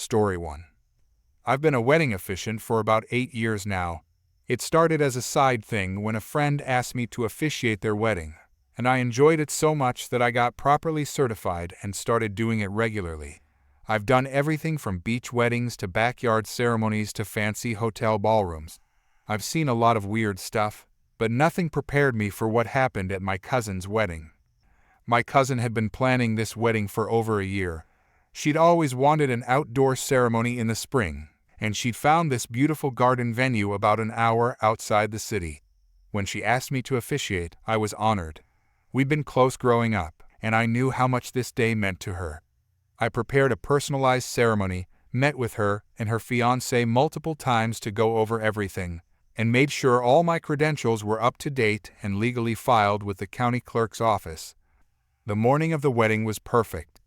Story 1. I've been a wedding officiant for about 8 years now. It started as a side thing when a friend asked me to officiate their wedding, and I enjoyed it so much that I got properly certified and started doing it regularly. I've done everything from beach weddings to backyard ceremonies to fancy hotel ballrooms. I've seen a lot of weird stuff, but nothing prepared me for what happened at my cousin's wedding. My cousin had been planning this wedding for over a year. She'd always wanted an outdoor ceremony in the spring, and she'd found this beautiful garden venue about an hour outside the city. When she asked me to officiate, I was honored. We'd been close growing up, and I knew how much this day meant to her. I prepared a personalized ceremony, met with her and her fiancé multiple times to go over everything, and made sure all my credentials were up to date and legally filed with the county clerk's office. The morning of the wedding was perfect.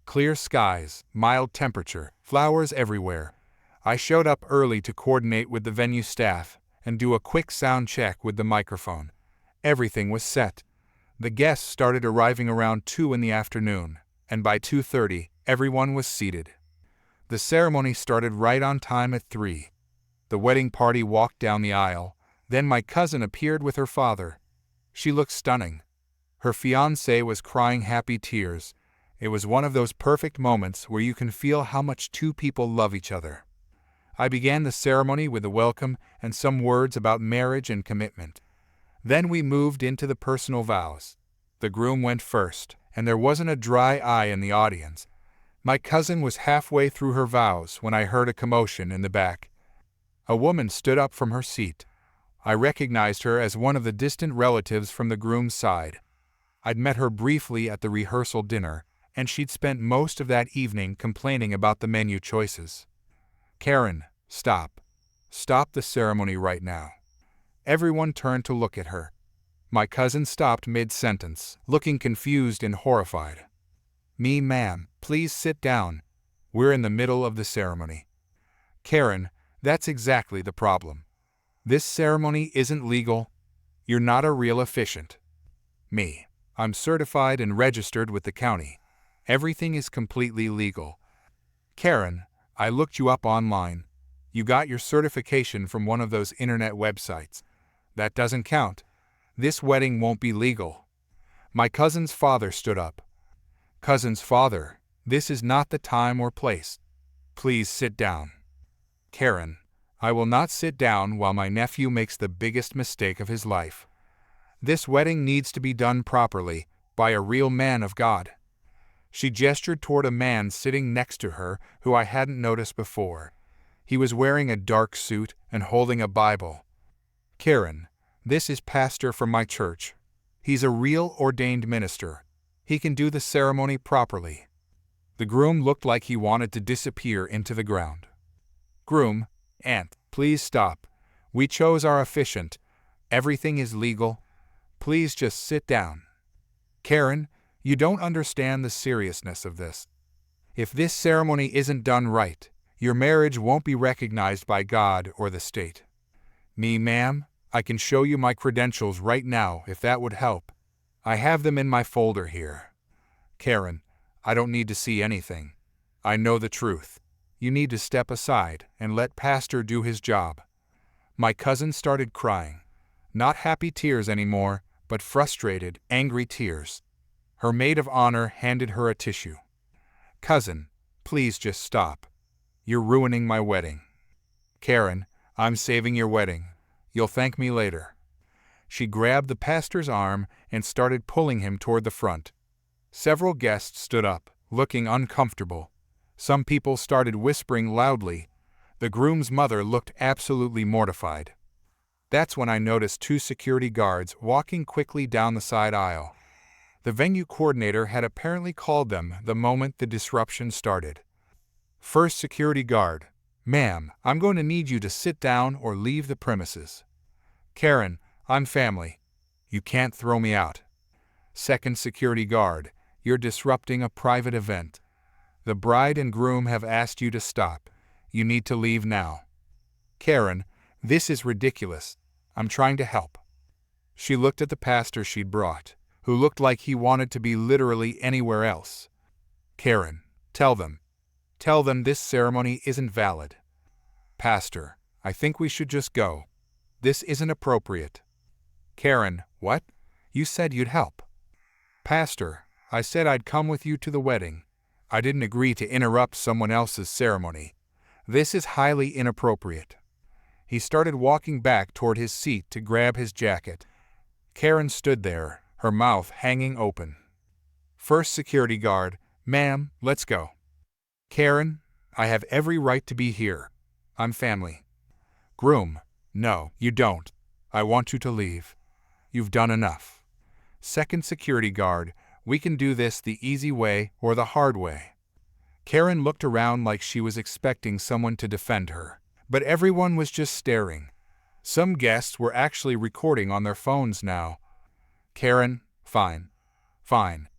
Clear skies, mild temperature, flowers everywhere. I showed up early to coordinate with the venue staff and do a quick sound check with the microphone. Everything was set. The guests started arriving around 2 in the afternoon, and by 2:30, everyone was seated. The ceremony started right on time at 3. The wedding party walked down the aisle. Then my cousin appeared with her father. She looked stunning. Her fiancé was crying happy tears. It was one of those perfect moments where you can feel how much two people love each other. I began the ceremony with a welcome and some words about marriage and commitment. Then we moved into the personal vows. The groom went first, and there wasn't a dry eye in the audience. My cousin was halfway through her vows when I heard a commotion in the back. A woman stood up from her seat. I recognized her as one of the distant relatives from the groom's side. I'd met her briefly at the rehearsal dinner, and she'd spent most of that evening complaining about the menu choices. "Karen, stop. Stop the ceremony right now." Everyone turned to look at her. My cousin stopped mid-sentence, looking confused and horrified. "Ma'am, please sit down. We're in the middle of the ceremony." "Karen, that's exactly the problem. This ceremony isn't legal. You're not a real officiant." "I'm certified and registered with the county. Everything is completely legal." "Karen, I looked you up online. You got your certification from one of those internet websites. That doesn't count. This wedding won't be legal." My cousin's father stood up. "Cousin's father, this is not the time or place. Please sit down." "Karen, I will not sit down while my nephew makes the biggest mistake of his life. This wedding needs to be done properly, by a real man of God." She gestured toward a man sitting next to her who I hadn't noticed before. He was wearing a dark suit and holding a Bible. "Karen, this is pastor from my church. He's a real ordained minister. He can do the ceremony properly." The groom looked like he wanted to disappear into the ground. "Groom, aunt, please stop. We chose our officiant. Everything is legal. Please just sit down." "Karen, you don't understand the seriousness of this. If this ceremony isn't done right, your marriage won't be recognized by God or the state." Ma'am, I can show you my credentials right now if that would help. I have them in my folder here." "Karen, I don't need to see anything. I know the truth. You need to step aside and let Pastor do his job." My cousin started crying. Not happy tears anymore, but frustrated, angry tears. Her maid of honor handed her a tissue. "Cousin, please just stop. You're ruining my wedding." "Karen, I'm saving your wedding. You'll thank me later." She grabbed the pastor's arm and started pulling him toward the front. Several guests stood up, looking uncomfortable. Some people started whispering loudly. The groom's mother looked absolutely mortified. That's when I noticed 2 security guards walking quickly down the side aisle. The venue coordinator had apparently called them the moment the disruption started. First security guard, "Ma'am, I'm going to need you to sit down or leave the premises." "Karen, I'm family. You can't throw me out." Second security guard, "You're disrupting a private event. The bride and groom have asked you to stop. You need to leave now." "Karen, this is ridiculous. I'm trying to help." She looked at the pastor she'd brought, who looked like he wanted to be literally anywhere else. "Karen, tell them. Tell them this ceremony isn't valid. Pastor, I think we should just go. This isn't appropriate. Karen, what? You said you'd help. Pastor, I said I'd come with you to the wedding. I didn't agree to interrupt someone else's ceremony. This is highly inappropriate. He started walking back toward his seat to grab his jacket. Karen stood there, her mouth hanging open. First security guard, ma'am, let's go. Karen, I have every right to be here. I'm family. Groom, no, you don't. I want you to leave. You've done enough. Second security guard, we can do this the easy way or the hard way. Karen looked around like she was expecting someone to defend her, but everyone was just staring. Some guests were actually recording on their phones now. Karen, fine. Fine.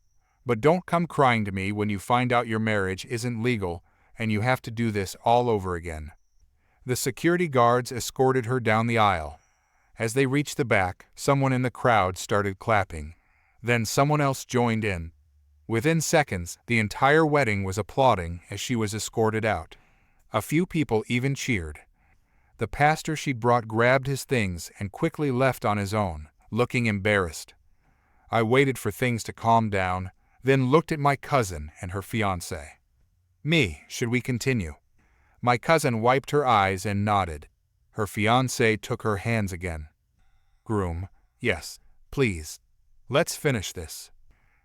But don't come crying to me when you find out your marriage isn't legal and you have to do this all over again. The security guards escorted her down the aisle. As they reached the back, someone in the crowd started clapping. Then someone else joined in. Within seconds, the entire wedding was applauding as she was escorted out. A few people even cheered. The pastor she'd brought grabbed his things and quickly left on his own, looking embarrassed. I waited for things to calm down, then looked at my cousin and her fiancé. Me, should we continue? My cousin wiped her eyes and nodded. Her fiancé took her hands again. Groom, yes, please. Let's finish this.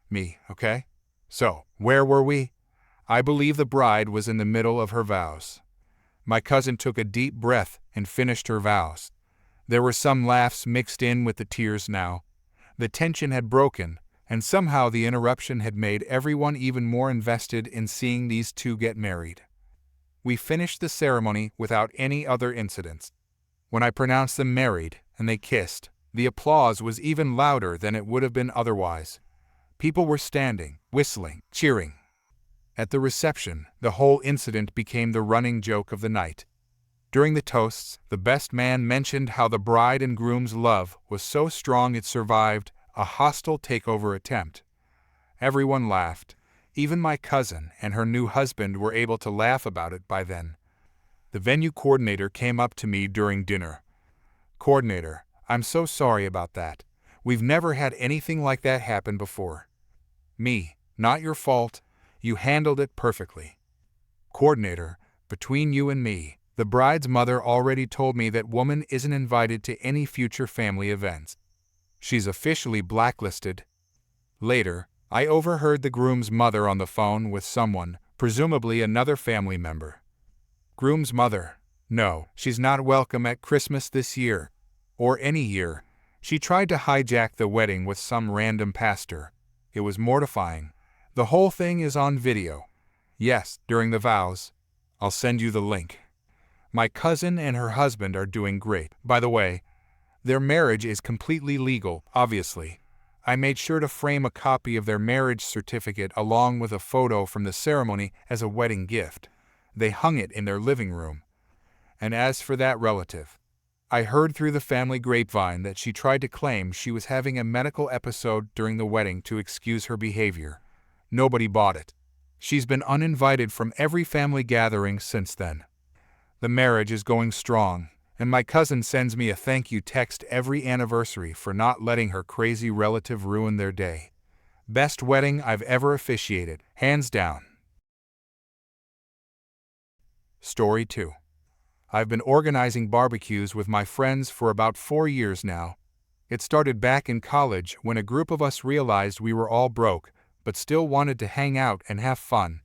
Me, okay? So, where were we? I believe the bride was in the middle of her vows. My cousin took a deep breath and finished her vows. There were some laughs mixed in with the tears now. The tension had broken, and somehow the interruption had made everyone even more invested in seeing these two get married. We finished the ceremony without any other incidents. When I pronounced them married and they kissed, the applause was even louder than it would have been otherwise. People were standing, whistling, cheering. At the reception, the whole incident became the running joke of the night. During the toasts, the best man mentioned how the bride and groom's love was so strong it survived a hostile takeover attempt. Everyone laughed. Even my cousin and her new husband were able to laugh about it by then. The venue coordinator came up to me during dinner. Coordinator, I'm so sorry about that. We've never had anything like that happen before. Me, not your fault. You handled it perfectly. Coordinator, between you and me, the bride's mother already told me that woman isn't invited to any future family events. She's officially blacklisted. Later, I overheard the groom's mother on the phone with someone, presumably another family member. Groom's mother, no, she's not welcome at Christmas this year, or any year. She tried to hijack the wedding with some random pastor. It was mortifying. The whole thing is on video. Yes, during the vows. I'll send you the link. My cousin and her husband are doing great. By the way, their marriage is completely legal, obviously. I made sure to frame a copy of their marriage certificate along with a photo from the ceremony as a wedding gift. They hung it in their living room. And as for that relative, I heard through the family grapevine that she tried to claim she was having a medical episode during the wedding to excuse her behavior. Nobody bought it. She's been uninvited from every family gathering since then. The marriage is going strong, and my cousin sends me a thank you text every anniversary for not letting her crazy relative ruin their day. Best wedding I've ever officiated, hands down. Story 2. I've been organizing barbecues with my friends for about 4 years now. It started back in college when a group of us realized we were all broke, but still wanted to hang out and have fun.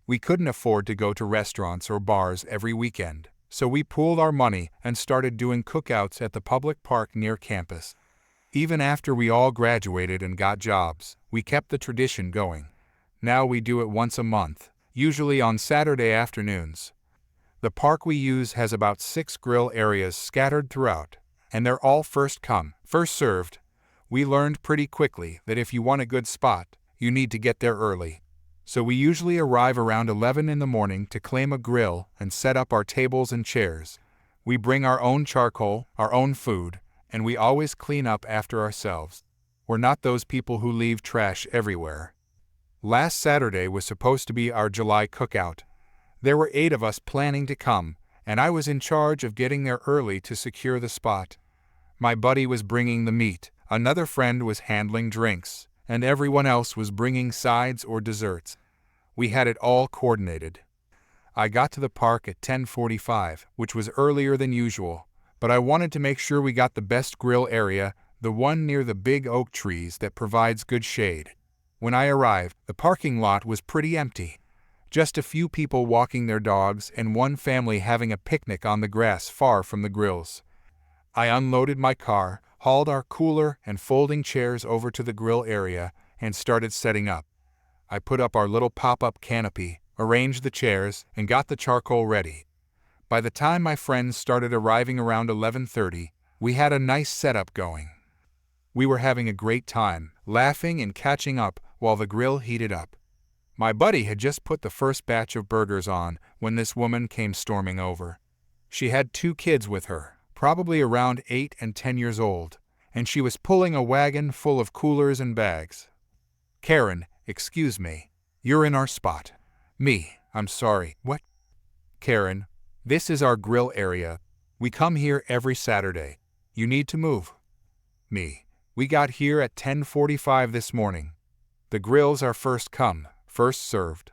We couldn't afford to go to restaurants or bars every weekend, so we pooled our money and started doing cookouts at the public park near campus. Even after we all graduated and got jobs, we kept the tradition going. Now we do it once a month, usually on Saturday afternoons. The park we use has about 6 grill areas scattered throughout, and they're all first come, first served. We learned pretty quickly that if you want a good spot, you need to get there early. So we usually arrive around 11 in the morning to claim a grill and set up our tables and chairs. We bring our own charcoal, our own food, and we always clean up after ourselves. We're not those people who leave trash everywhere. Last Saturday was supposed to be our July cookout. There were 8 of us planning to come, and I was in charge of getting there early to secure the spot. My buddy was bringing the meat, another friend was handling drinks, and everyone else was bringing sides or desserts. We had it all coordinated. I got to the park at 10:45, which was earlier than usual, but I wanted to make sure we got the best grill area, the one near the big oak trees that provides good shade. When I arrived, the parking lot was pretty empty. Just a few people walking their dogs and one family having a picnic on the grass far from the grills. I unloaded my car, hauled our cooler and folding chairs over to the grill area, and started setting up. I put up our little pop-up canopy, arranged the chairs, and got the charcoal ready. By the time my friends started arriving around 11:30, we had a nice setup going. We were having a great time, laughing and catching up while the grill heated up. My buddy had just put the first batch of burgers on when this woman came storming over. She had 2 kids with her, probably around 8 and 10 years old, and she was pulling a wagon full of coolers and bags. "Karen, excuse me. You're in our spot." Me, "I'm sorry, what?" "Karen, this is our grill area. We come here every Saturday. You need to move." Me, "We got here at 10:45 this morning. The grills are first come, first served."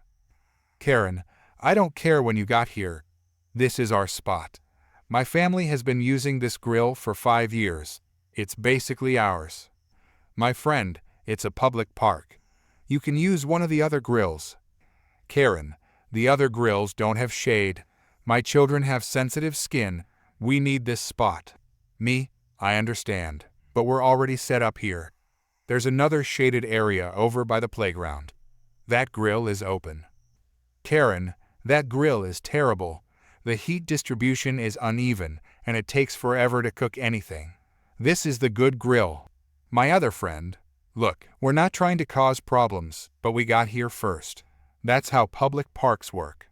"Karen, I don't care when you got here. This is our spot. My family has been using this grill for 5 years. It's basically ours." "My friend, it's a public park. You can use one of the other grills." "Karen, the other grills don't have shade. My children have sensitive skin. We need this spot." Me, "I understand, but we're already set up here. There's another shaded area over by the playground. That grill is open." "Karen, that grill is terrible. The heat distribution is uneven, and it takes forever to cook anything. This is the good grill." My other friend, "Look, we're not trying to cause problems, but we got here first. That's how public parks work."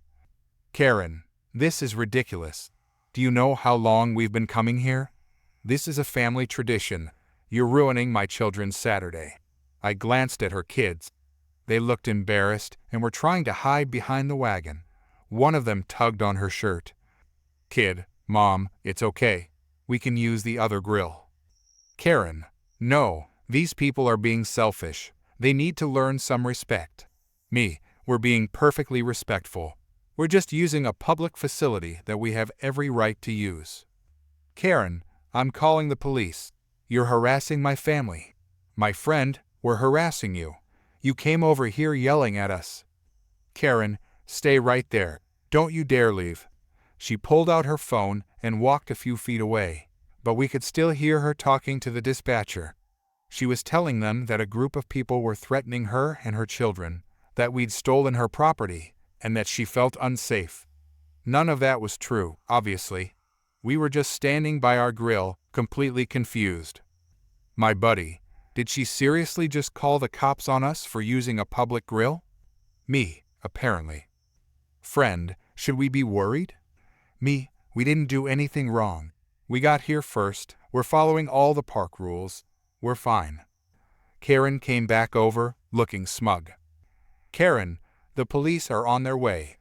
"Karen, this is ridiculous. Do you know how long we've been coming here? This is a family tradition. You're ruining my children's Saturday." I glanced at her kids. They looked embarrassed and were trying to hide behind the wagon. One of them tugged on her shirt. "Kid, Mom, it's okay. We can use the other grill." "Karen, no, these people are being selfish. They need to learn some respect." Me, "We're being perfectly respectful. We're just using a public facility that we have every right to use." "Karen, I'm calling the police. You're harassing my family." "My friend, we're harassing you. You came over here yelling at us." "Karen, stay right there. Don't you dare leave." She pulled out her phone and walked a few feet away, but we could still hear her talking to the dispatcher. She was telling them that a group of people were threatening her and her children, that we'd stolen her property, and that she felt unsafe. None of that was true, obviously. We were just standing by our grill, completely confused. My buddy, "Did she seriously just call the cops on us for using a public grill?" Me, "Apparently." Friend, "Should we be worried?" Me, "We didn't do anything wrong. We got here first. We're following all the park rules. We're fine." Karen came back over, looking smug. "Karen, the police are on their way.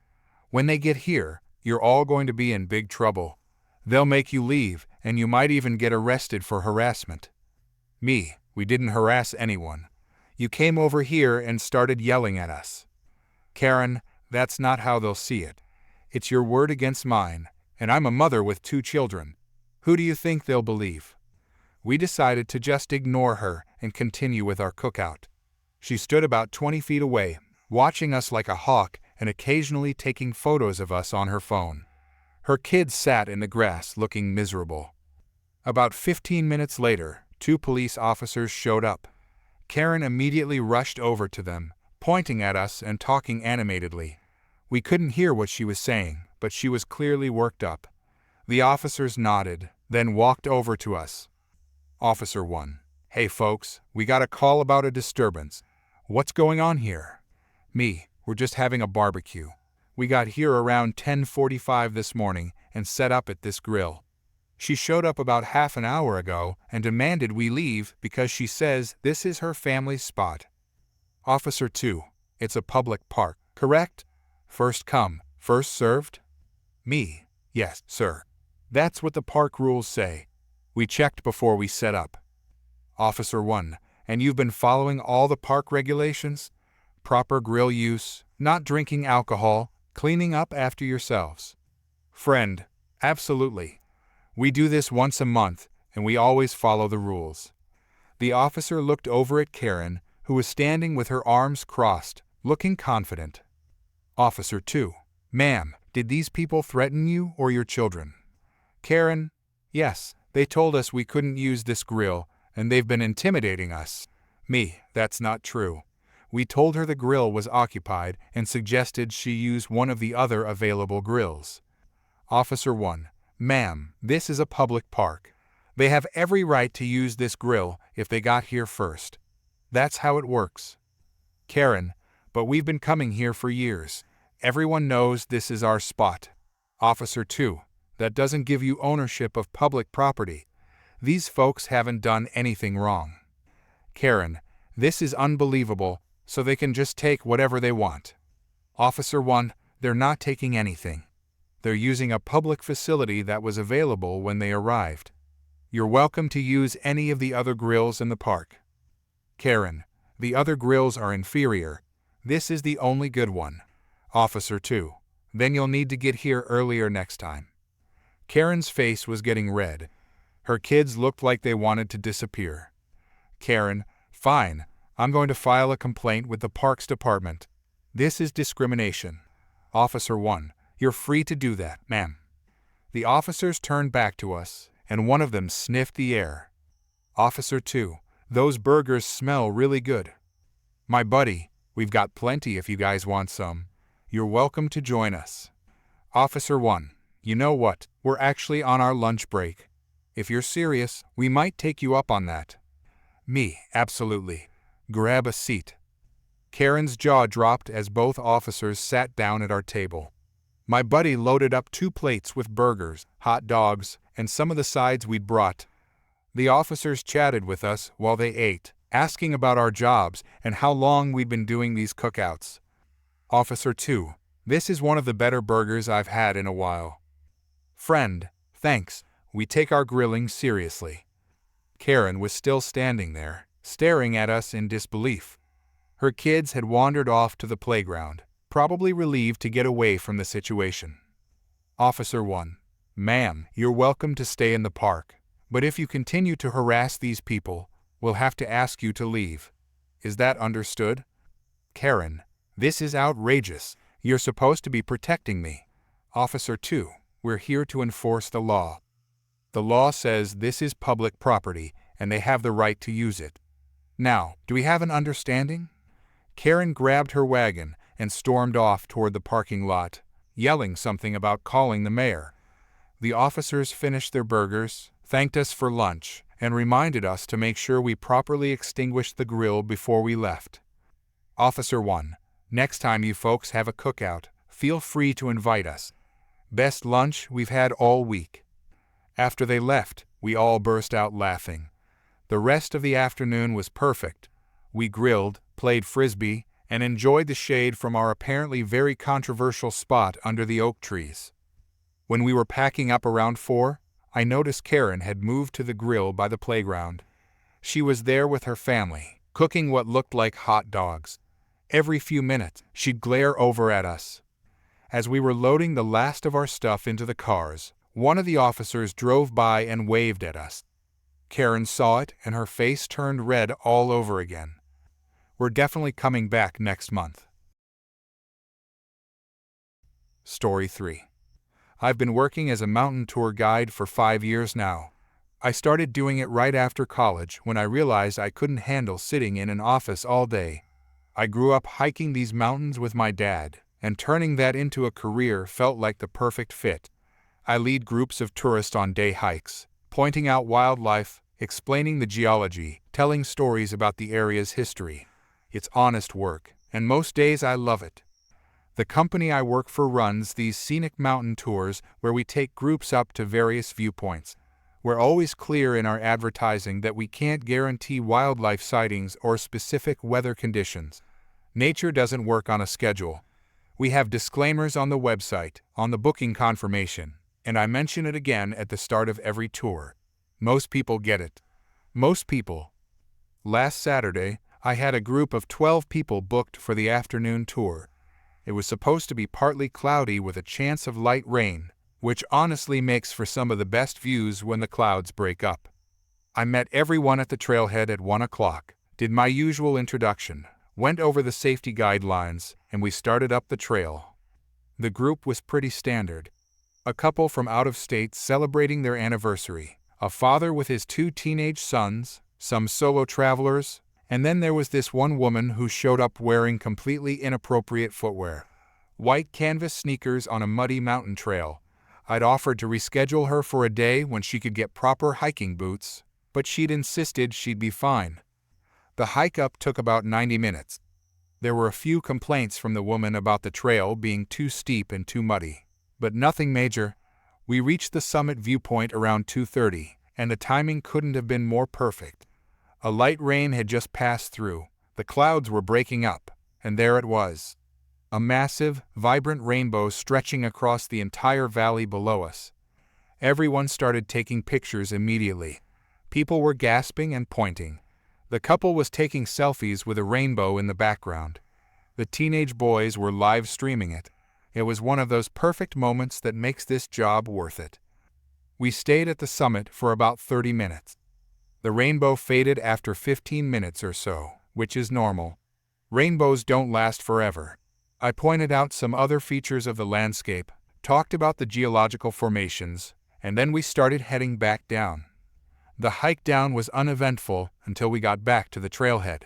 When they get here, you're all going to be in big trouble. They'll make you leave, and you might even get arrested for harassment." Me, "We didn't harass anyone. You came over here and started yelling at us." Karen, "That's not how they'll see it. It's your word against mine, and I'm a mother with 2 children. Who do you think they'll believe?" We decided to just ignore her and continue with our cookout. She stood about 20 feet away, watching us like a hawk and occasionally taking photos of us on her phone. Her kids sat in the grass looking miserable. About 15 minutes later, 2 police officers showed up. Karen immediately rushed over to them, pointing at us and talking animatedly. We couldn't hear what she was saying, but she was clearly worked up. The officers nodded, then walked over to us. Officer 1, "Hey folks, we got a call about a disturbance. What's going on here?" Me, "We're just having a barbecue. We got here around 10:45 this morning and set up at this grill. She showed up about half an hour ago and demanded we leave because she says this is her family's spot." Officer 2, "It's a public park, correct? First come, First served? Me. Yes, sir. That's what the park rules say. We checked before we set up. Officer 1, and you've been following all the park regulations? Proper grill use, not drinking alcohol, cleaning up after yourselves. Friend, absolutely. We do this once a month, and we always follow the rules. The officer looked over at Karen, who was standing with her arms crossed, looking confident. Officer 2, ma'am, did these people threaten you or your children? Karen, yes, they told us we couldn't use this grill, and they've been intimidating us. Me, that's not true. We told her the grill was occupied and suggested she use one of the other available grills. Officer 1, ma'am, this is a public park. They have every right to use this grill if they got here first. That's how it works. Karen, but we've been coming here for years. Everyone knows this is our spot. Officer 2, that doesn't give you ownership of public property. These folks haven't done anything wrong. Karen, this is unbelievable, so they can just take whatever they want. Officer 1, they're not taking anything. They're using a public facility that was available when they arrived. You're welcome to use any of the other grills in the park. Karen, the other grills are inferior. This is the only good one. Officer 2, then you'll need to get here earlier next time. Karen's face was getting red. Her kids looked like they wanted to disappear. Karen, fine, I'm going to file a complaint with the Parks Department. This is discrimination. Officer 1, you're free to do that, ma'am. The officers turned back to us, and one of them sniffed the air. Officer 2, those burgers smell really good. My buddy, we've got plenty if you guys want some. You're welcome to join us. Officer 1, you know what, we're actually on our lunch break. If you're serious, we might take you up on that. Me, absolutely. Grab a seat. Karen's jaw dropped as both officers sat down at our table. My buddy loaded up 2 plates with burgers, hot dogs, and some of the sides we'd brought. The officers chatted with us while they ate, asking about our jobs and how long we'd been doing these cookouts. Officer 2, this is one of the better burgers I've had in a while. Friend, thanks, we take our grilling seriously. Karen was still standing there, staring at us in disbelief. Her kids had wandered off to the playground, probably relieved to get away from the situation. Officer 1, ma'am, you're welcome to stay in the park, but if you continue to harass these people, we'll have to ask you to leave. Is that understood? Karen, this is outrageous. You're supposed to be protecting me. Officer 2, we're here to enforce the law. The law says this is public property and they have the right to use it. Now, do we have an understanding? Karen grabbed her wagon and stormed off toward the parking lot, yelling something about calling the mayor. The officers finished their burgers, thanked us for lunch, and reminded us to make sure we properly extinguished the grill before we left. Officer 1, next time you folks have a cookout, feel free to invite us. Best lunch we've had all week. After they left, we all burst out laughing. The rest of the afternoon was perfect. We grilled, played frisbee, and enjoyed the shade from our apparently very controversial spot under the oak trees. When we were packing up around 4, I noticed Karen had moved to the grill by the playground. She was there with her family, cooking what looked like hot dogs. Every few minutes, she'd glare over at us. As we were loading the last of our stuff into the cars, one of the officers drove by and waved at us. Karen saw it and her face turned red all over again. We're definitely coming back next month. Story 3. I've been working as a mountain tour guide for 5 years now. I started doing it right after college when I realized I couldn't handle sitting in an office all day. I grew up hiking these mountains with my dad, and turning that into a career felt like the perfect fit. I lead groups of tourists on day hikes, pointing out wildlife, explaining the geology, telling stories about the area's history. It's honest work, and most days I love it. The company I work for runs these scenic mountain tours where we take groups up to various viewpoints. We're always clear in our advertising that we can't guarantee wildlife sightings or specific weather conditions. Nature doesn't work on a schedule. We have disclaimers on the website, on the booking confirmation, and I mention it again at the start of every tour. Most people get it. Most people. Last Saturday, I had a group of 12 people booked for the afternoon tour. It was supposed to be partly cloudy with a chance of light rain, which honestly makes for some of the best views when the clouds break up. I met everyone at the trailhead at 1 o'clock, did my usual introduction, went over the safety guidelines, and we started up the trail. The group was pretty standard. A couple from out of state celebrating their anniversary, a father with his 2 teenage sons, some solo travelers, and then there was this one woman who showed up wearing completely inappropriate footwear. White canvas sneakers on a muddy mountain trail. I'd offered to reschedule her for a day when she could get proper hiking boots, but she'd insisted she'd be fine. The hike up took about 90 minutes. There were a few complaints from the woman about the trail being too steep and too muddy, but nothing major. We reached the summit viewpoint around 2:30, and the timing couldn't have been more perfect. A light rain had just passed through, the clouds were breaking up, and there it was. A massive, vibrant rainbow stretching across the entire valley below us. Everyone started taking pictures immediately. People were gasping and pointing. The couple was taking selfies with a rainbow in the background. The teenage boys were live streaming it. It was one of those perfect moments that makes this job worth it. We stayed at the summit for about 30 minutes. The rainbow faded after 15 minutes or so, which is normal. Rainbows don't last forever. I pointed out some other features of the landscape, talked about the geological formations, and then we started heading back down. The hike down was uneventful until we got back to the trailhead.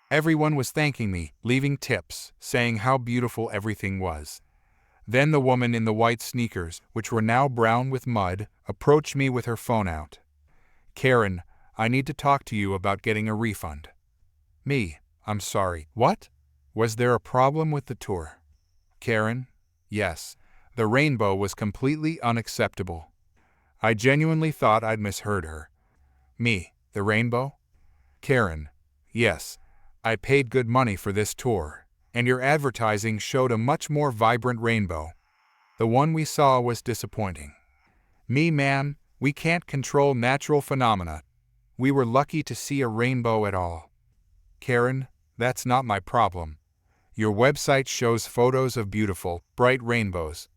Everyone was thanking me, leaving tips, saying how beautiful everything was. Then the woman in the white sneakers, which were now brown with mud, approached me with her phone out. "Karen, I need to talk to you about getting a refund." Me, "I'm sorry. What? Was there a problem with the tour?" Karen, "Yes. The rainbow was completely unacceptable." I genuinely thought I'd misheard her. Me, "The rainbow?" Karen, "Yes. I paid good money for this tour, and your advertising showed a much more vibrant rainbow. The one we saw was disappointing." Me, "Ma'am, we can't control natural phenomena. We were lucky to see a rainbow at all." Karen, "That's not my problem. Your website shows photos of beautiful, bright rainbows.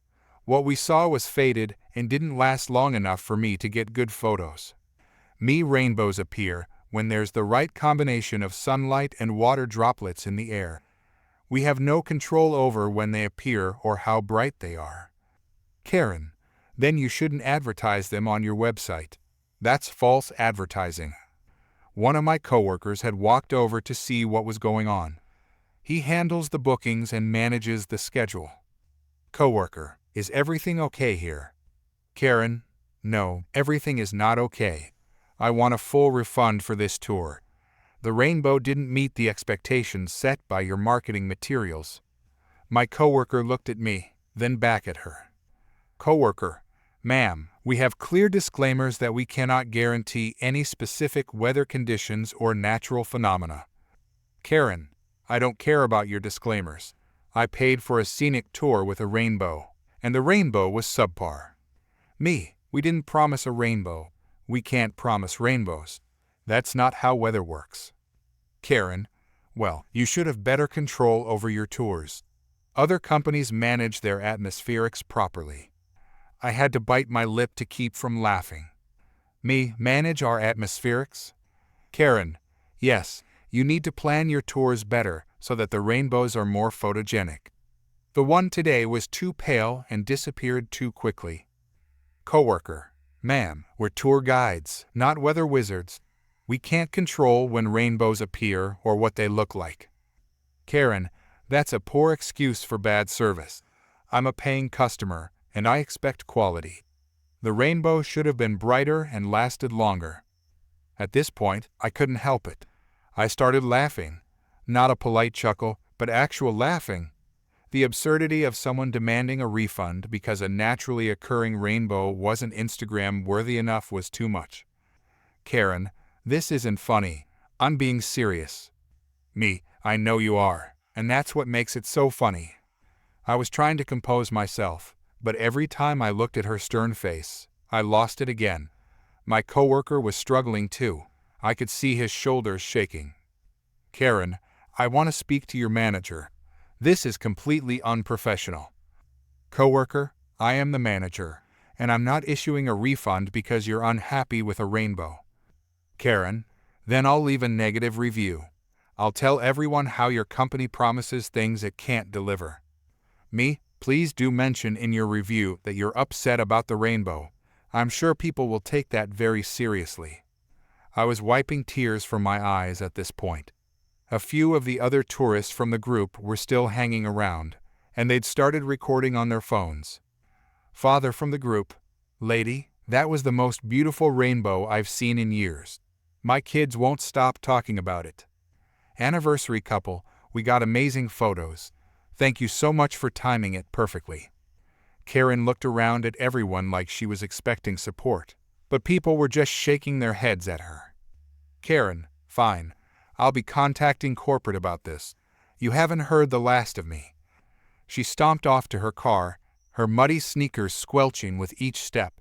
What we saw was faded and didn't last long enough for me to get good photos." Me, "Rainbows appear when there's the right combination of sunlight and water droplets in the air. We have no control over when they appear or how bright they are." Karen, "Then you shouldn't advertise them on your website. That's false advertising." One of my coworkers had walked over to see what was going on. He handles the bookings and manages the schedule. Coworker, "Is everything okay here?" Karen, "No, everything is not okay. I want a full refund for this tour. The rainbow didn't meet the expectations set by your marketing materials." My coworker looked at me, then back at her. Coworker, "Ma'am, we have clear disclaimers that we cannot guarantee any specific weather conditions or natural phenomena." Karen, "I don't care about your disclaimers. I paid for a scenic tour with a rainbow, and the rainbow was subpar." Me, "We didn't promise a rainbow. We can't promise rainbows. That's not how weather works." Karen, "Well, you should have better control over your tours. Other companies manage their atmospherics properly." I had to bite my lip to keep from laughing. Me, "Manage our atmospherics?" Karen, "Yes, you need to plan your tours better so that the rainbows are more photogenic. The one today was too pale and disappeared too quickly." Coworker, "Ma'am, we're tour guides, not weather wizards. We can't control when rainbows appear or what they look like." Karen, "That's a poor excuse for bad service. I'm a paying customer, and I expect quality. The rainbow should have been brighter and lasted longer." At this point, I couldn't help it. I started laughing. Not a polite chuckle, but actual laughing. The absurdity of someone demanding a refund because a naturally occurring rainbow wasn't Instagram-worthy enough was too much. Karen, "This isn't funny. I'm being serious." Me, "I know you are, and that's what makes it so funny." I was trying to compose myself, but every time I looked at her stern face, I lost it again. My coworker was struggling too. I could see his shoulders shaking. Karen, I want to speak to your manager. This is completely unprofessional. Coworker, I am the manager, and I'm not issuing a refund because you're unhappy with a rainbow. Karen, then I'll leave a negative review. I'll tell everyone how your company promises things it can't deliver. Me, please do mention in your review that you're upset about the rainbow. I'm sure people will take that very seriously. I was wiping tears from my eyes at this point. A few of the other tourists from the group were still hanging around, and they'd started recording on their phones. Father from the group, lady, that was the most beautiful rainbow I've seen in years. My kids won't stop talking about it. Anniversary couple, we got amazing photos. Thank you so much for timing it perfectly. Karen looked around at everyone like she was expecting support, but people were just shaking their heads at her. Karen, fine. I'll be contacting corporate about this. You haven't heard the last of me. She stomped off to her car, her muddy sneakers squelching with each step.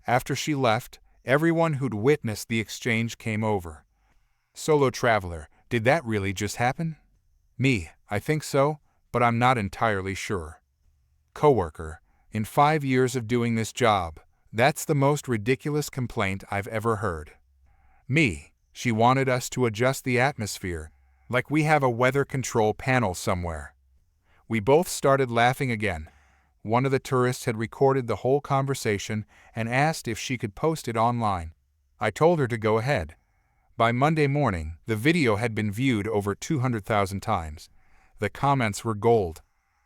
After she left, everyone who'd witnessed the exchange came over. Solo traveler, did that really just happen? Me, I think so, but I'm not entirely sure. Coworker, in 5 years of doing this job, that's the most ridiculous complaint I've ever heard. Me, she wanted us to adjust the atmosphere, like we have a weather control panel somewhere. We both started laughing again. One of the tourists had recorded the whole conversation and asked if she could post it online. I told her to go ahead. By Monday morning, the video had been viewed over 200,000 times. The comments were gold.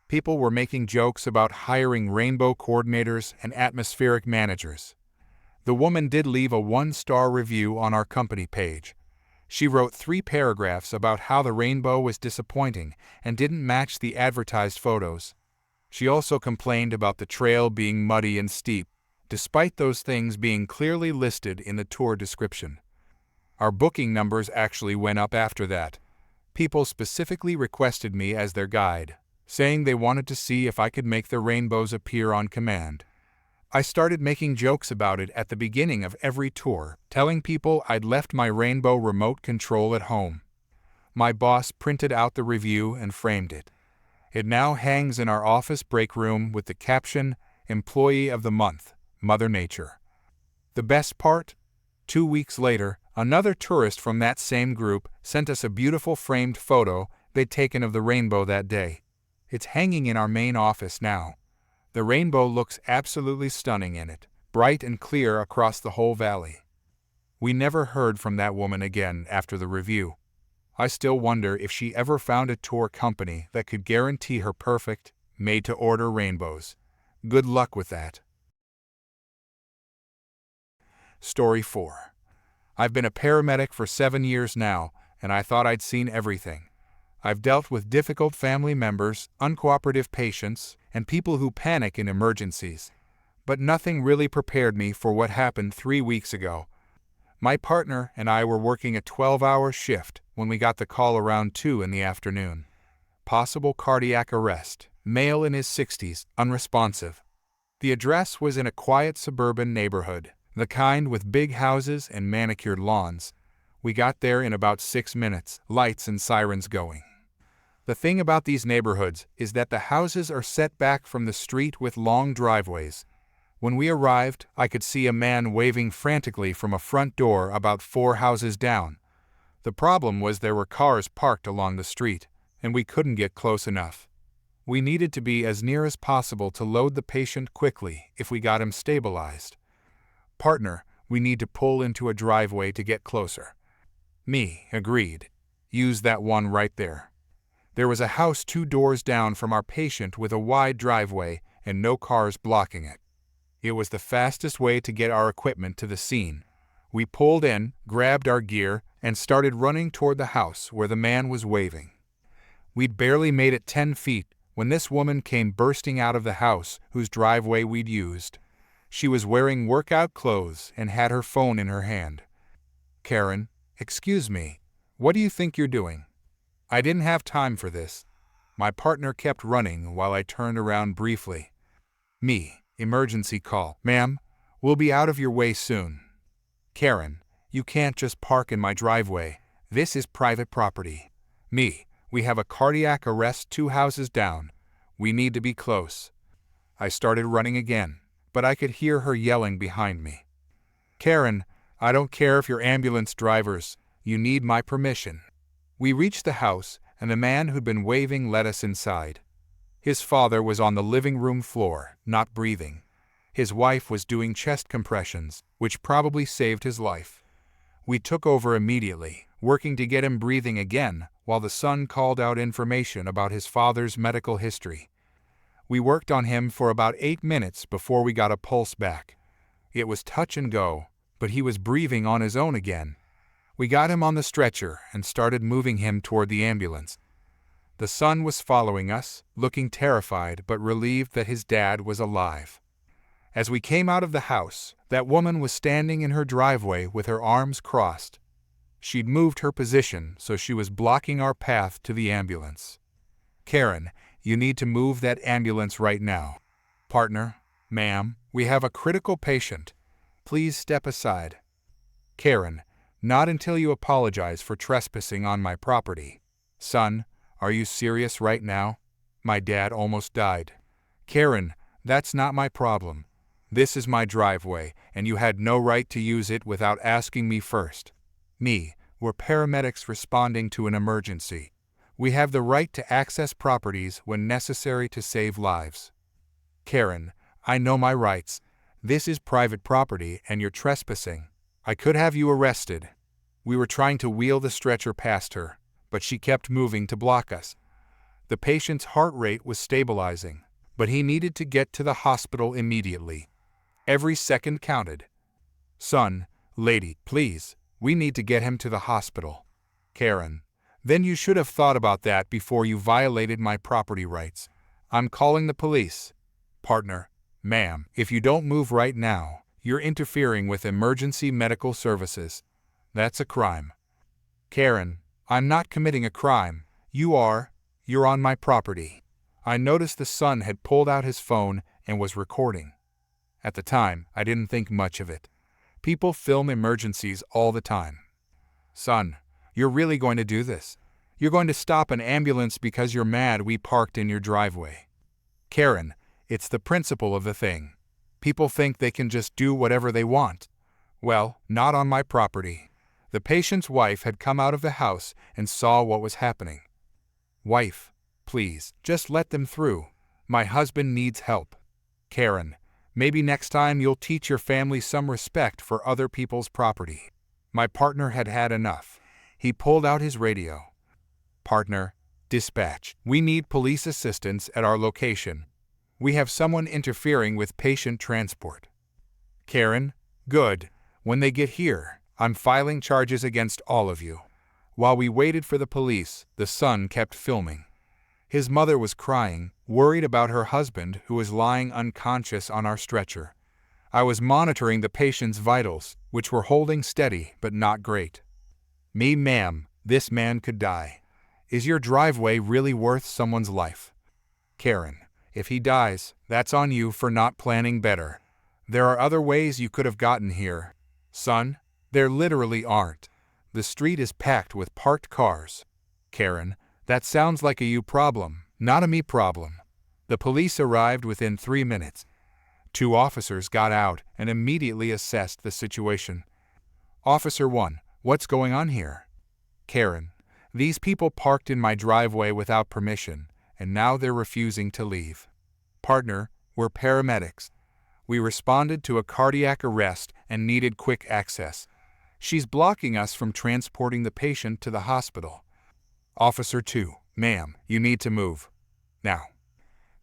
People were making jokes about hiring rainbow coordinators and atmospheric managers. The woman did leave a 1-star review on our company page. She wrote 3 paragraphs about how the rainbow was disappointing and didn't match the advertised photos. She also complained about the trail being muddy and steep, despite those things being clearly listed in the tour description. Our booking numbers actually went up after that. People specifically requested me as their guide, saying they wanted to see if I could make the rainbows appear on command. I started making jokes about it at the beginning of every tour, telling people I'd left my rainbow remote control at home. My boss printed out the review and framed it. It now hangs in our office break room with the caption, Employee of the Month, Mother Nature. The best part? 2 weeks later, another tourist from that same group sent us a beautiful framed photo they'd taken of the rainbow that day. It's hanging in our main office now. The rainbow looks absolutely stunning in it, bright and clear across the whole valley. We never heard from that woman again after the review. I still wonder if she ever found a tour company that could guarantee her perfect, made-to-order rainbows. Good luck with that. Story 4. I've been a paramedic for 7 years now, and I thought I'd seen everything. I've dealt with difficult family members, uncooperative patients, and people who panic in emergencies. But nothing really prepared me for what happened 3 weeks ago. My partner and I were working a 12-hour shift when we got the call around 2 in the afternoon. Possible cardiac arrest, male in his 60s, unresponsive. The address was in a quiet suburban neighborhood, the kind with big houses and manicured lawns. We got there in about 6 minutes, lights and sirens going. The thing about these neighborhoods is that the houses are set back from the street with long driveways. When we arrived, I could see a man waving frantically from a front door about 4 houses down. The problem was there were cars parked along the street, and we couldn't get close enough. We needed to be as near as possible to load the patient quickly if we got him stabilized. Partner, we need to pull into a driveway to get closer. Me, agreed. Use that one right there. There was a house 2 doors down from our patient with a wide driveway and no cars blocking it. It was the fastest way to get our equipment to the scene. We pulled in, grabbed our gear, and started running toward the house where the man was waving. We'd barely made it 10 feet when this woman came bursting out of the house whose driveway we'd used. She was wearing workout clothes and had her phone in her hand. Karen, excuse me, what do you think you're doing? I didn't have time for this. My partner kept running while I turned around briefly. Me, emergency call. Ma'am, we'll be out of your way soon. Karen, you can't just park in my driveway. This is private property. Me, we have a cardiac arrest 2 houses down. We need to be close. I started running again, but I could hear her yelling behind me. Karen, I don't care if you're ambulance drivers. You need my permission. We reached the house, and the man who'd been waving led us inside. His father was on the living room floor, not breathing. His wife was doing chest compressions, which probably saved his life. We took over immediately, working to get him breathing again, while the son called out information about his father's medical history. We worked on him for about 8 minutes before we got a pulse back. It was touch and go, but he was breathing on his own again. We got him on the stretcher and started moving him toward the ambulance. The son was following us, looking terrified but relieved that his dad was alive. As we came out of the house, that woman was standing in her driveway with her arms crossed. She'd moved her position so she was blocking our path to the ambulance. Karen, you need to move that ambulance right now. Partner, ma'am, we have a critical patient. Please step aside. Karen, not until you apologize for trespassing on my property. Son, are you serious right now? My dad almost died. Karen, that's not my problem. This is my driveway, and you had no right to use it without asking me first. Me, we're paramedics responding to an emergency. We have the right to access properties when necessary to save lives. Karen, I know my rights. This is private property and you're trespassing. I could have you arrested. We were trying to wheel the stretcher past her, but she kept moving to block us. The patient's heart rate was stabilizing, but he needed to get to the hospital immediately. Every second counted. Son, lady, please, we need to get him to the hospital. Karen, then you should have thought about that before you violated my property rights. I'm calling the police. Partner, ma'am, if you don't move right now, you're interfering with emergency medical services. That's a crime. Karen, I'm not committing a crime. You are. You're on my property. I noticed the son had pulled out his phone and was recording. At the time, I didn't think much of it. People film emergencies all the time. Son, you're really going to do this? You're going to stop an ambulance because you're mad we parked in your driveway. Karen, it's the principle of the thing. People think they can just do whatever they want. Well, not on my property. The patient's wife had come out of the house and saw what was happening. Wife, please, just let them through. My husband needs help. Karen, maybe next time you'll teach your family some respect for other people's property. My partner had had enough. He pulled out his radio. Partner, dispatch. We need police assistance at our location. We have someone interfering with patient transport. Karen, good. When they get here, I'm filing charges against all of you. While we waited for the police, the son kept filming. His mother was crying, worried about her husband who was lying unconscious on our stretcher. I was monitoring the patient's vitals, which were holding steady but not great. Me, ma'am, this man could die. Is your driveway really worth someone's life? Karen, if he dies, that's on you for not planning better. There are other ways you could have gotten here. Son, there literally aren't. The street is packed with parked cars. Karen, that sounds like a you problem, not a me problem. The police arrived within 3 minutes. 2 officers got out and immediately assessed the situation. Officer 1, what's going on here? Karen, these people parked in my driveway without permission, and now they're refusing to leave. Partner, we're paramedics. We responded to a cardiac arrest and needed quick access. She's blocking us from transporting the patient to the hospital. Officer 2, ma'am, you need to move. Now.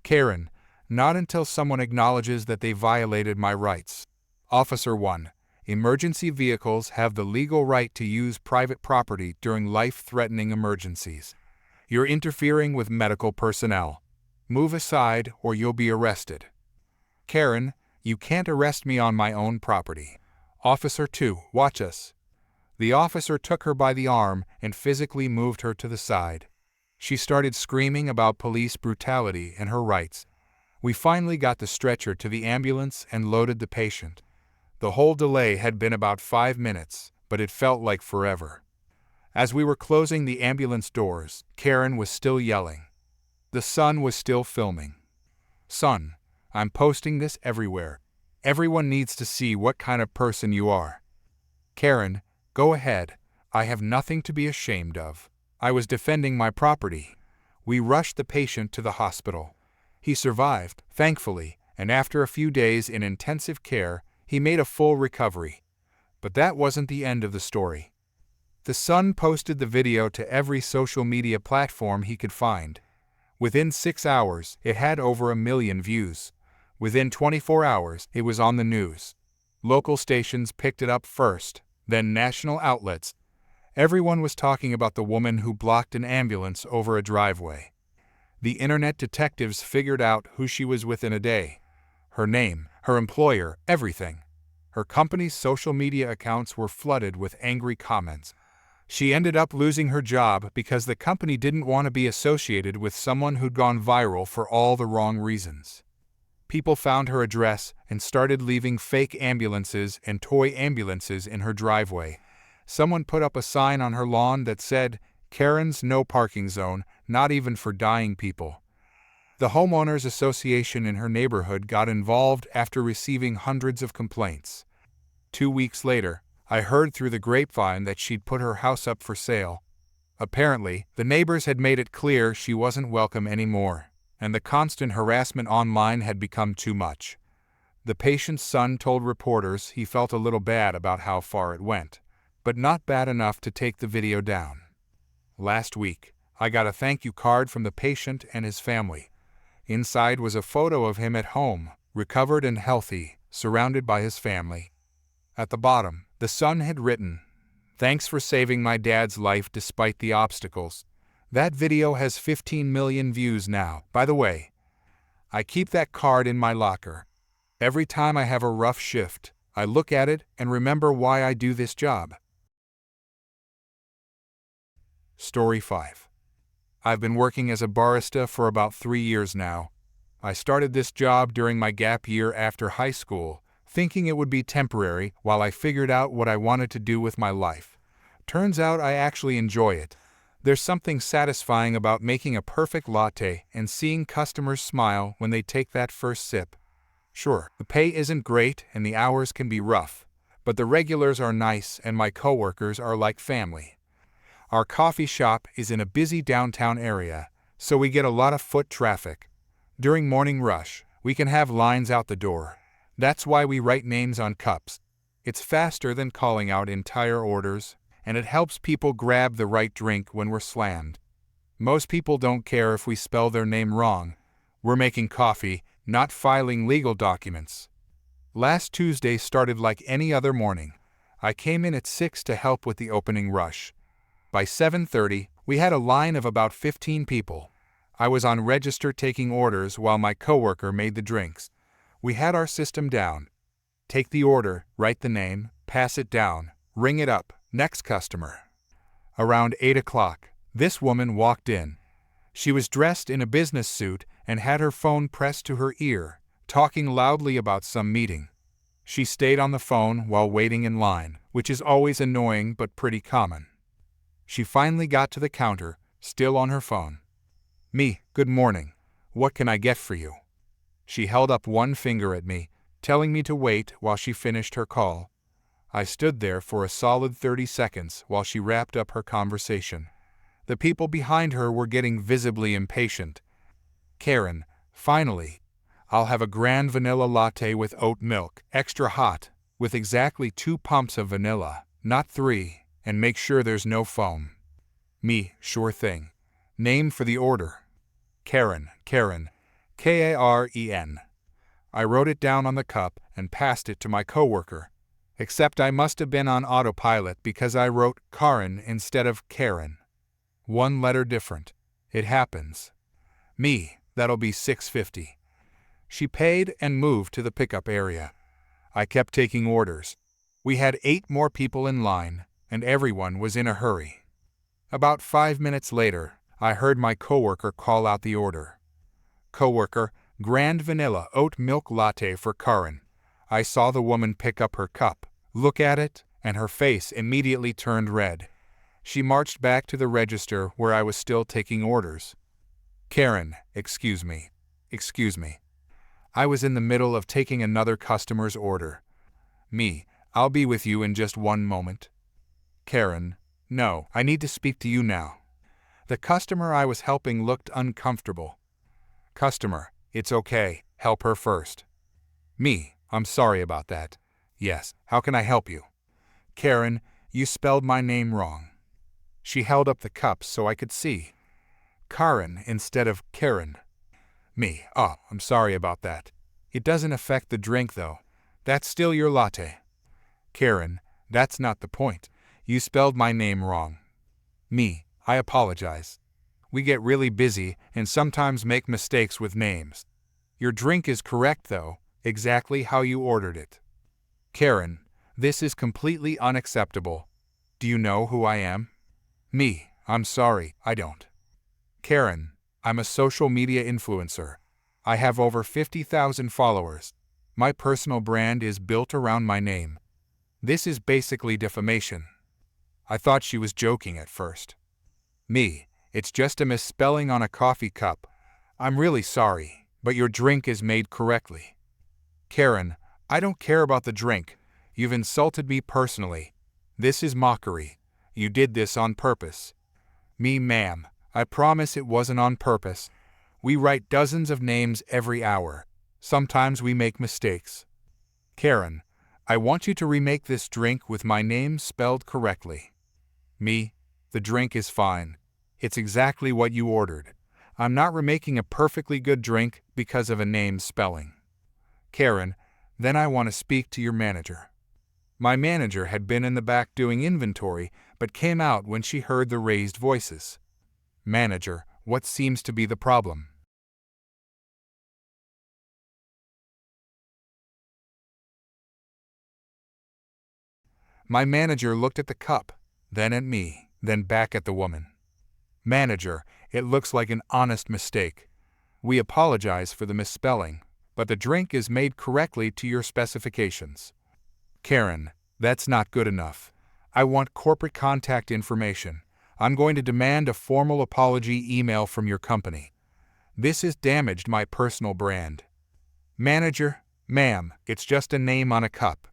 Karen, not until someone acknowledges that they violated my rights. Officer 1, emergency vehicles have the legal right to use private property during life-threatening emergencies. You're interfering with medical personnel. Move aside or you'll be arrested. Karen, you can't arrest me on my own property. Officer 2, watch us. The officer took her by the arm and physically moved her to the side. She started screaming about police brutality and her rights. We finally got the stretcher to the ambulance and loaded the patient. The whole delay had been about 5 minutes, but it felt like forever. As we were closing the ambulance doors, Karen was still yelling. The sun was still filming. "Son, I'm posting this everywhere. Everyone needs to see what kind of person you are." "Karen, go ahead. I have nothing to be ashamed of. I was defending my property." We rushed the patient to the hospital. He survived, thankfully, and after a few days in intensive care, he made a full recovery. But that wasn't the end of the story. The Sun posted the video to every social media platform he could find. Within 6 hours, it had over 1 million views. Within 24 hours, it was on the news. Local stations picked it up first, then national outlets. Everyone was talking about the woman who blocked an ambulance over a driveway. The internet detectives figured out who she was within a day. Her name, her employer, everything. Her company's social media accounts were flooded with angry comments. She ended up losing her job because the company didn't want to be associated with someone who'd gone viral for all the wrong reasons. People found her address and started leaving fake ambulances and toy ambulances in her driveway. Someone put up a sign on her lawn that said, "Karen's no parking zone, not even for dying people." The homeowners association in her neighborhood got involved after receiving hundreds of complaints. 2 weeks later, I heard through the grapevine that she'd put her house up for sale. Apparently, the neighbors had made it clear she wasn't welcome anymore, and the constant harassment online had become too much. The patient's son told reporters he felt a little bad about how far it went, but not bad enough to take the video down. Last week, I got a thank you card from the patient and his family. Inside was a photo of him at home, recovered and healthy, surrounded by his family. At the bottom, the son had written, "Thanks for saving my dad's life despite the obstacles." That video has 15 million views now, by the way. I keep that card in my locker. Every time I have a rough shift, I look at it and remember why I do this job. Story 5. I've been working as a barista for about 3 years now. I started this job during my gap year after high school, thinking it would be temporary while I figured out what I wanted to do with my life. Turns out I actually enjoy it. There's something satisfying about making a perfect latte and seeing customers smile when they take that first sip. Sure, the pay isn't great and the hours can be rough, but the regulars are nice and my coworkers are like family. Our coffee shop is in a busy downtown area, so we get a lot of foot traffic. During morning rush, we can have lines out the door. That's why we write names on cups. It's faster than calling out entire orders, and it helps people grab the right drink when we're slammed. Most people don't care if we spell their name wrong. We're making coffee, not filing legal documents. Last Tuesday started like any other morning. I came in at 6 to help with the opening rush. By 7:30, we had a line of about 15 people. I was on register taking orders while my coworker made the drinks. We had our system down. Take the order, write the name, pass it down, ring it up, next customer. Around 8 o'clock, this woman walked in. She was dressed in a business suit and had her phone pressed to her ear, talking loudly about some meeting. She stayed on the phone while waiting in line, which is always annoying but pretty common. She finally got to the counter, still on her phone. "Me, good morning. What can I get for you?" She held up one finger at me, telling me to wait while she finished her call. I stood there for a solid 30 seconds while she wrapped up her conversation. The people behind her were getting visibly impatient. "Karen, finally. I'll have a grand vanilla latte with oat milk, extra hot, with exactly 2 pumps of vanilla, not 3, and make sure there's no foam." Me, sure thing. Name for the order. Karen, Karen, Karen. I wrote it down on the cup and passed it to my coworker. Except I must have been on autopilot because I wrote Karen instead of Karen. 1 letter different. It happens. Me, that'll be $6.50. She paid and moved to the pickup area. I kept taking orders. We had 8 more people in line, and everyone was in a hurry. About 5 minutes later, I heard my coworker call out the order. Coworker, Grand Vanilla Oat Milk Latte for Karen. I saw the woman pick up her cup, look at it, and her face immediately turned red. She marched back to the register where I was still taking orders. Karen, excuse me. Excuse me. I was in the middle of taking another customer's order. Me, I'll be with you in just one moment. Karen, no, I need to speak to you now. The customer I was helping looked uncomfortable. Customer, it's okay, help her first. Me, I'm sorry about that. Yes, how can I help you? Karen, you spelled my name wrong. She held up the cup so I could see. Karen instead of Karen. Me, oh, I'm sorry about that. It doesn't affect the drink though. That's still your latte. Karen, that's not the point. You spelled my name wrong. Me, I apologize. We get really busy and sometimes make mistakes with names. Your drink is correct though, exactly how you ordered it. Karen, this is completely unacceptable. Do you know who I am? Me, I'm sorry, I don't. Karen, I'm a social media influencer. I have over 50,000 followers. My personal brand is built around my name. This is basically defamation. I thought she was joking at first. Me, it's just a misspelling on a coffee cup. I'm really sorry, but your drink is made correctly. Karen, I don't care about the drink. You've insulted me personally. This is mockery. You did this on purpose. Me, ma'am, I promise it wasn't on purpose. We write dozens of names every hour. Sometimes we make mistakes. Karen, I want you to remake this drink with my name spelled correctly. Me, the drink is fine. It's exactly what you ordered. I'm not remaking a perfectly good drink because of a name spelling. Karen, then I want to speak to your manager. My manager had been in the back doing inventory, but came out when she heard the raised voices. Manager, what seems to be the problem? My manager looked at the cup, then at me, then back at the woman. Manager, it looks like an honest mistake. We apologize for the misspelling, but the drink is made correctly to your specifications. Karen, that's not good enough. I want corporate contact information. I'm going to demand a formal apology email from your company. This has damaged my personal brand. Manager, ma'am, it's just a name on a cup.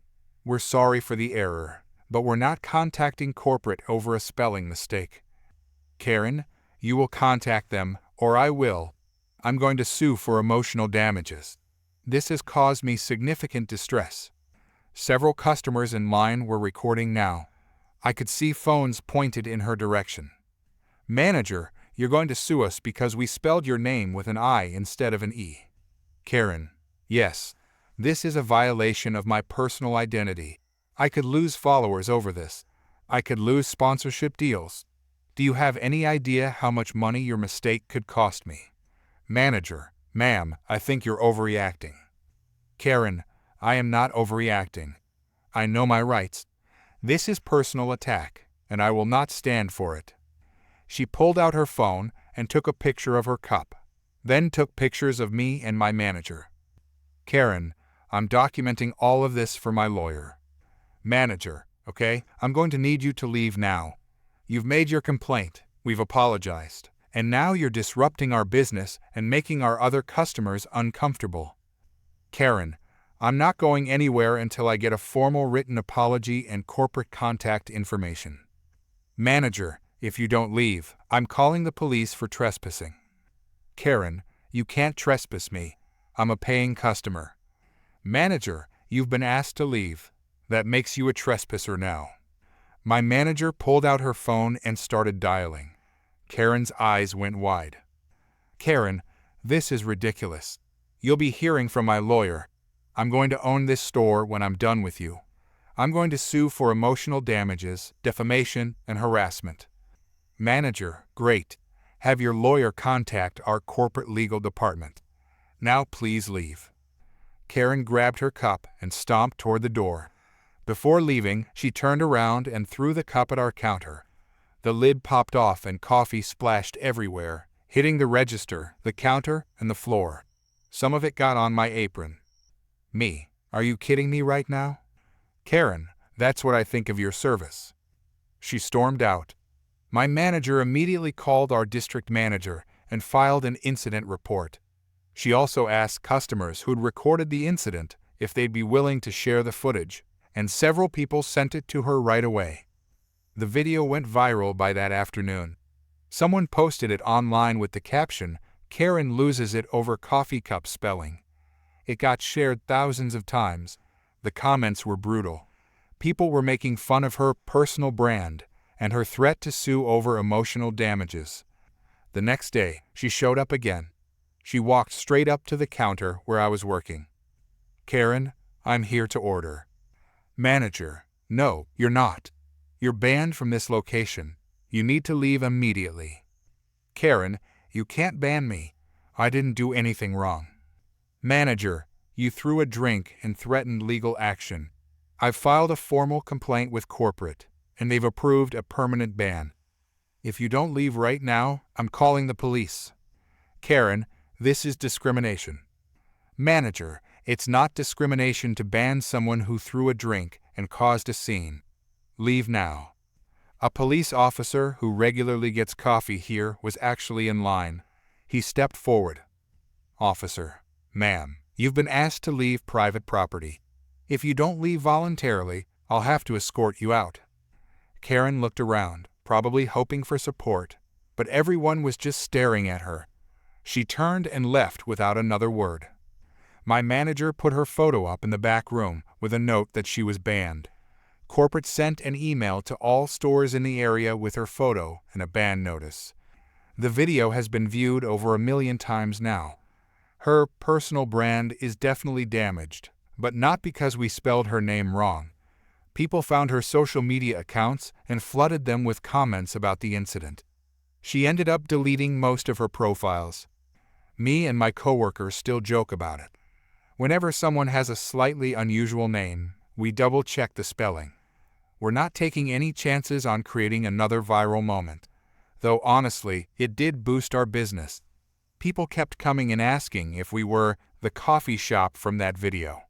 We're sorry for the error, but we're not contacting corporate over a spelling mistake. Karen, you will contact them, or I will. I'm going to sue for emotional damages. This has caused me significant distress. Several customers in line were recording now. I could see phones pointed in her direction. Manager, you're going to sue us because we spelled your name with an I instead of an E. Karen, yes. This is a violation of my personal identity. I could lose followers over this. I could lose sponsorship deals. Do you have any idea how much money your mistake could cost me? Manager, ma'am, I think you're overreacting. Karen, I am not overreacting. I know my rights. This is personal attack, and I will not stand for it. She pulled out her phone and took a picture of her cup, then took pictures of me and my manager. Karen, I'm documenting all of this for my lawyer. Manager, okay, I'm going to need you to leave now. You've made your complaint, we've apologized, and now you're disrupting our business and making our other customers uncomfortable. Karen, I'm not going anywhere until I get a formal written apology and corporate contact information. Manager, if you don't leave, I'm calling the police for trespassing. Karen, you can't trespass me. I'm a paying customer. Manager, you've been asked to leave. That makes you a trespasser now. My manager pulled out her phone and started dialing. Karen's eyes went wide. Karen, this is ridiculous. You'll be hearing from my lawyer. I'm going to own this store when I'm done with you. I'm going to sue for emotional damages, defamation, and harassment. Manager, great. Have your lawyer contact our corporate legal department. Now please leave. Karen grabbed her cup and stomped toward the door. Before leaving, she turned around and threw the cup at our counter. The lid popped off and coffee splashed everywhere, hitting the register, the counter, and the floor. Some of it got on my apron. Me, are you kidding me right now? Karen, that's what I think of your service. She stormed out. My manager immediately called our district manager and filed an incident report. She also asked customers who'd recorded the incident if they'd be willing to share the footage, and several people sent it to her right away. The video went viral by that afternoon. Someone posted it online with the caption, "Karen loses it over coffee cup spelling." It got shared thousands of times. The comments were brutal. People were making fun of her personal brand and her threat to sue over emotional damages. The next day, she showed up again. She walked straight up to the counter where I was working. "Karen, I'm here to order." Manager, "No, you're not. You're banned from this location. You need to leave immediately." Karen, "You can't ban me. I didn't do anything wrong." Manager, "You threw a drink and threatened legal action. I've filed a formal complaint with corporate, and they've approved a permanent ban. If you don't leave right now, I'm calling the police." Karen, "This is discrimination." Manager, "It's not discrimination to ban someone who threw a drink and caused a scene. Leave now." A police officer who regularly gets coffee here was actually in line. He stepped forward. "Officer, ma'am, you've been asked to leave private property. If you don't leave voluntarily, I'll have to escort you out." Karen looked around, probably hoping for support, but everyone was just staring at her. She turned and left without another word. My manager put her photo up in the back room with a note that she was banned. Corporate sent an email to all stores in the area with her photo and a ban notice. The video has been viewed over 1 million times now. Her personal brand is definitely damaged, but not because we spelled her name wrong. People found her social media accounts and flooded them with comments about the incident. She ended up deleting most of her profiles. Me and my coworkers still joke about it. Whenever someone has a slightly unusual name, we double-check the spelling. We're not taking any chances on creating another viral moment. Though honestly, it did boost our business. People kept coming and asking if we were the coffee shop from that video.